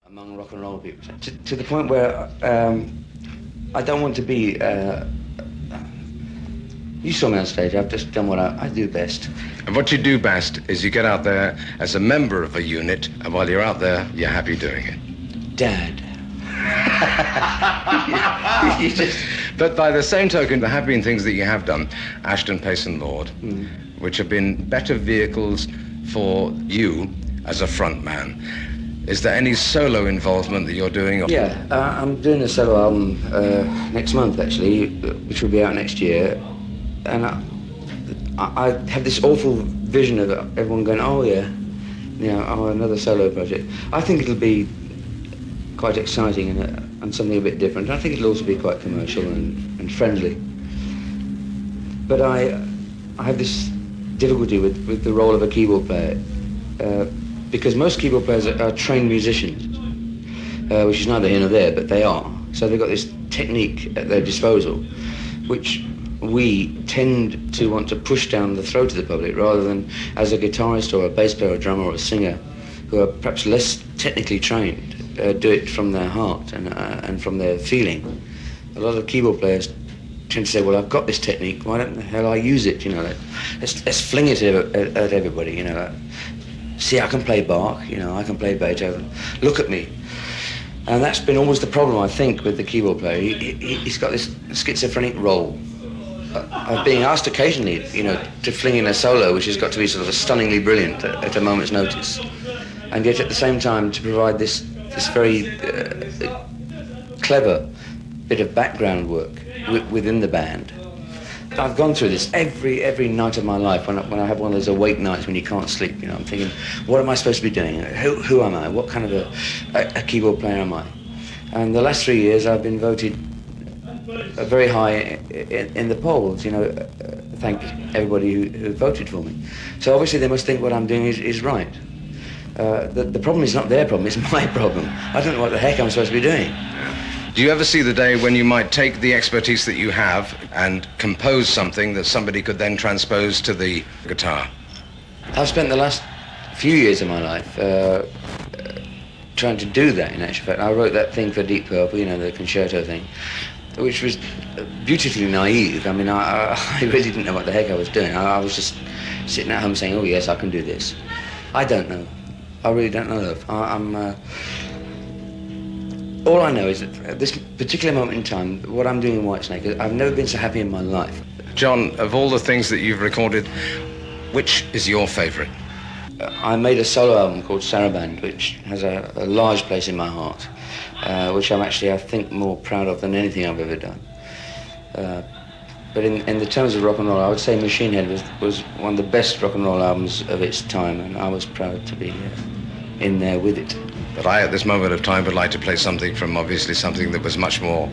among rock and roll people, to the point where I don't want to be. You saw me on stage. I've just done what I do best. And what you do best is you get out there as a member of a unit, and while you're out there, you're happy doing it. Dad. you just... But by the same token, there have been things that you have done, Ashton, Pace and Lord, which have been better vehicles for you as a front man. Is there any solo involvement that you're doing? Yeah, I'm doing a solo album next month, actually, which will be out next year. And I have this awful vision of everyone going, oh yeah, oh, another solo project. I think it'll be quite exciting and something a bit different. I think it'll also be quite commercial and friendly. But I have this difficulty with the role of a keyboard player because most keyboard players are trained musicians, which is neither here nor there, but they are. So they've got this technique at their disposal, which we tend to want to push down the throat of the public rather than as a guitarist or a bass player or a drummer or a singer who are perhaps less technically trained do it from their heart and from their feeling. A lot of keyboard players tend to say, well, I've got this technique, why don't the hell I use it, let's fling it at everybody, see, I can play Bach, I can play Beethoven, look at me. And that's been always the problem, I think, with the keyboard player. He's got this schizophrenic role of being asked occasionally, to fling in a solo, which has got to be sort of stunningly brilliant at a moment's notice, and yet at the same time to provide this very clever bit of background work within the band. I've gone through this every night of my life when I have one of those awake nights when you can't sleep. I'm thinking, what am I supposed to be doing? Who am I? What kind of a keyboard player am I? And the last 3 years I've been voted very high in the polls. Thank everybody who voted for me. So obviously they must think what I'm doing is right. The problem is not their problem, it's my problem. I don't know what the heck I'm supposed to be doing. Do you ever see the day when you might take the expertise that you have and compose something that somebody could then transpose to the guitar? I've spent the last few years of my life trying to do that, in actual fact. I wrote that thing for Deep Purple, the concerto thing, which was beautifully naive. I mean, I really didn't know what the heck I was doing. I was just sitting at home saying, oh yes, I can do this. I don't know. I really don't know, love. All I know is that at this particular moment in time, what I'm doing in Whitesnake, I've never been so happy in my life. John, of all the things that you've recorded, which is your favourite? I made a solo album called Saraband, which has a large place in my heart, which I'm actually, I think, more proud of than anything I've ever done. But in the terms of rock and roll, I would say Machine Head was one of the best rock and roll albums of its time, and I was proud to be in there with it. But I, at this moment of time, would like to play something from obviously something that was much more,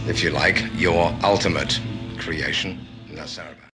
if you like, your ultimate creation, and that's Saraband.